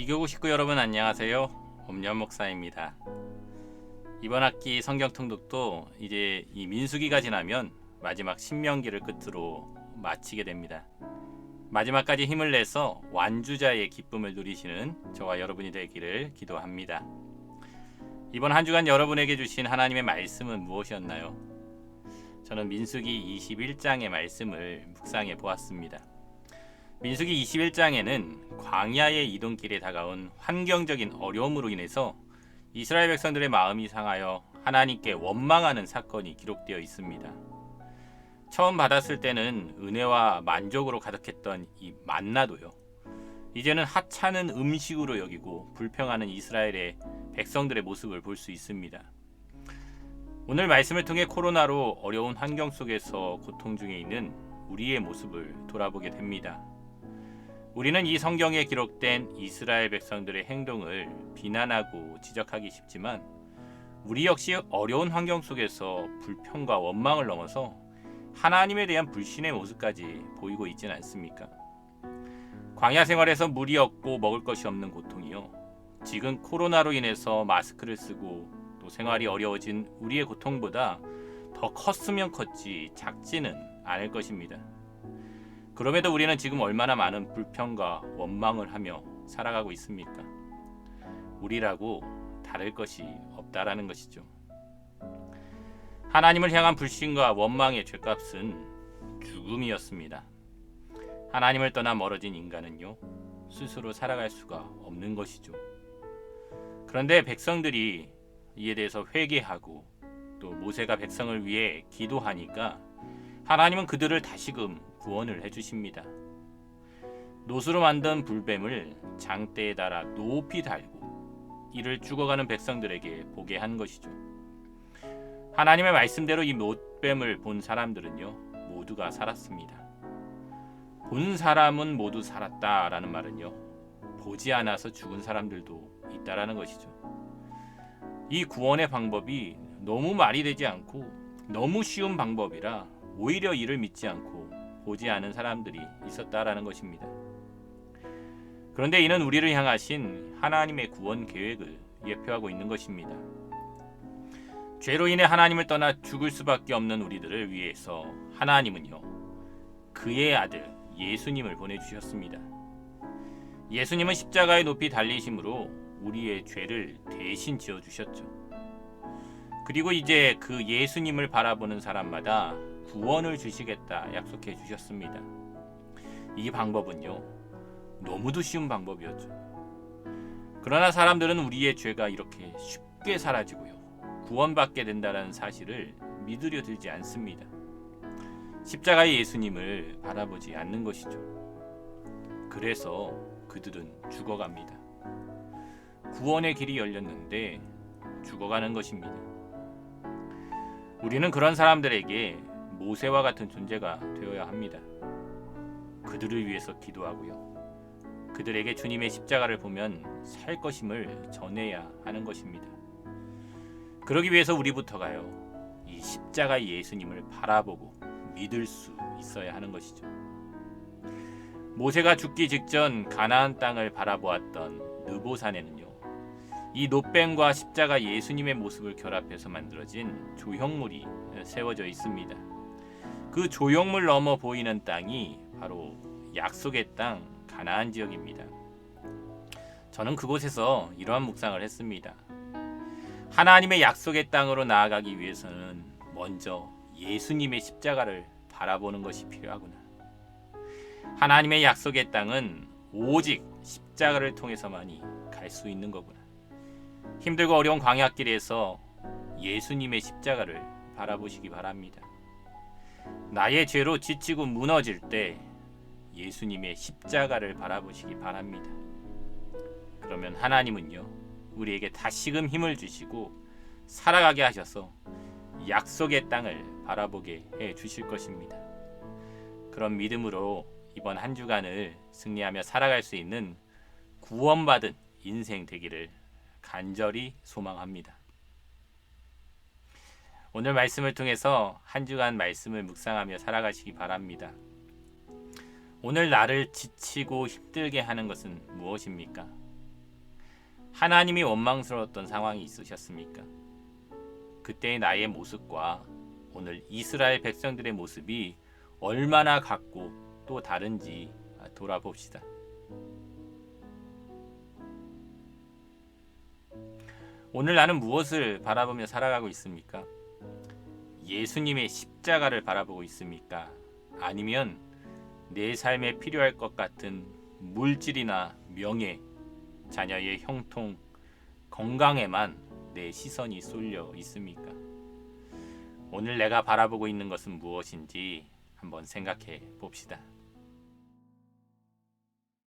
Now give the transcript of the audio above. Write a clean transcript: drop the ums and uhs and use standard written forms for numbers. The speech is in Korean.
이교구 식구 여러분 안녕하세요. 엄년 목사입니다. 이번 학기 성경 통독도 이제 이 민수기가 지나면 마지막 신명기를 끝으로 마치게 됩니다. 마지막까지 힘을 내서 완주자의 기쁨을 누리시는 저와 여러분이 되기를 기도합니다. 이번 한 주간 여러분에게 주신 하나님의 말씀은 무엇이었나요? 저는 민수기 21장의 말씀을 묵상해 보았습니다. 민수기 21장에는 광야의 이동길에 다가온 환경적인 어려움으로 인해서 이스라엘 백성들의 마음이 상하여 하나님께 원망하는 사건이 기록되어 있습니다. 처음 받았을 때는 은혜와 만족으로 가득했던 이 만나도요, 이제는 하찮은 음식으로 여기고 불평하는 이스라엘의 백성들의 모습을 볼 수 있습니다. 오늘 말씀을 통해 코로나로 어려운 환경 속에서 고통 중에 있는 우리의 모습을 돌아보게 됩니다. 우리는 이 성경에 기록된 이스라엘 백성들의 행동을 비난하고 지적하기 쉽지만 우리 역시 어려운 환경 속에서 불평과 원망을 넘어서 하나님에 대한 불신의 모습까지 보이고 있지는 않습니까? 광야 생활에서 물이 없고 먹을 것이 없는 고통이요, 지금 코로나로 인해서 마스크를 쓰고 또 생활이 어려워진 우리의 고통보다 더 컸으면 컸지 작지는 않을 것입니다. 그럼에도 우리는 지금 얼마나 많은 불평과 원망을 하며 살아가고 있습니까? 우리라고 다를 것이 없다라는 것이죠. 하나님을 향한 불신과 원망의 죗값은 죽음이었습니다. 하나님을 떠나 멀어진 인간은요, 스스로 살아갈 수가 없는 것이죠. 그런데 백성들이 이에 대해서 회개하고 또 모세가 백성을 위해 기도하니까 하나님은 그들을 다시금 구원을 해주십니다. 노수로 만든 불뱀을 장대에 달아 높이 달고 이를 죽어가는 백성들에게 보게 한 것이죠. 하나님의 말씀대로 이 못뱀을 본 사람들은요, 모두가 살았습니다. 본 사람은 모두 살았다라는 말은요, 보지 않아서 죽은 사람들도 있다라는 것이죠. 이 구원의 방법이 너무 말이 되지 않고 너무 쉬운 방법이라 오히려 이를 믿지 않고 보지 않은 사람들이 있었다라는 것입니다. 그런데 이는 우리를 향하신 하나님의 구원 계획을 예표하고 있는 것입니다. 죄로 인해 하나님을 떠나 죽을 수밖에 없는 우리들을 위해서 하나님은요, 그의 아들 예수님을 보내주셨습니다. 예수님은 십자가에 높이 달리심으로 우리의 죄를 대신 지어주셨죠. 그리고 이제 그 예수님을 바라보는 사람마다 구원을 주시겠다 약속해 주셨습니다. 이 방법은요, 너무도 쉬운 방법이었죠. 그러나 사람들은 우리의 죄가 이렇게 쉽게 사라지고요, 구원받게 된다는 사실을 믿으려 들지 않습니다. 십자가의 예수님을 바라보지 않는 것이죠. 그래서 그들은 죽어갑니다. 구원의 길이 열렸는데 죽어가는 것입니다. 우리는 그런 사람들에게 모세와 같은 존재가 되어야 합니다. 그들을 위해서 기도하고요, 그들에게 주님의 십자가를 보면 살 것임을 전해야 하는 것입니다. 그러기 위해서 우리부터가요, 이 십자가의 예수님을 바라보고 믿을 수 있어야 하는 것이죠. 모세가 죽기 직전 가나안 땅을 바라보았던 느보산에는요, 이 놋뱀과 십자가 예수님의 모습을 결합해서 만들어진 조형물이 세워져 있습니다. 그 조형물 넘어 보이는 땅이 바로 약속의 땅 가나안 지역입니다. 저는 그곳에서 이러한 묵상을 했습니다. 하나님의 약속의 땅으로 나아가기 위해서는 먼저 예수님의 십자가를 바라보는 것이 필요하구나. 하나님의 약속의 땅은 오직 십자가를 통해서만이 갈 수 있는 거구나. 힘들고 어려운 광야길에서 예수님의 십자가를 바라보시기 바랍니다. 나의 죄로 지치고 무너질 때 예수님의 십자가를 바라보시기 바랍니다. 그러면 하나님은요, 우리에게 다시금 힘을 주시고 살아가게 하셔서 약속의 땅을 바라보게 해 주실 것입니다. 그런 믿음으로 이번 한 주간을 승리하며 살아갈 수 있는 구원받은 인생 되기를 간절히 소망합니다. 오늘 말씀을 통해서 한 주간 말씀을 묵상하며 살아가시기 바랍니다. 오늘 나를 지치고 힘들게 하는 것은 무엇입니까? 하나님이 원망스러웠던 상황이 있으셨습니까? 그때의 나의 모습과 오늘 이스라엘 백성들의 모습이 얼마나 같고 또 다른지 돌아봅시다. 오늘 나는 무엇을 바라보며 살아가고 있습니까? 예수님의 십자가를 바라보고 있습니까? 아니면 내 삶에 필요할 것 같은 물질이나 명예, 자녀의 형통, 건강에만 내 시선이 쏠려 있습니까? 오늘 내가 바라보고 있는 것은 무엇인지 한번 생각해 봅시다.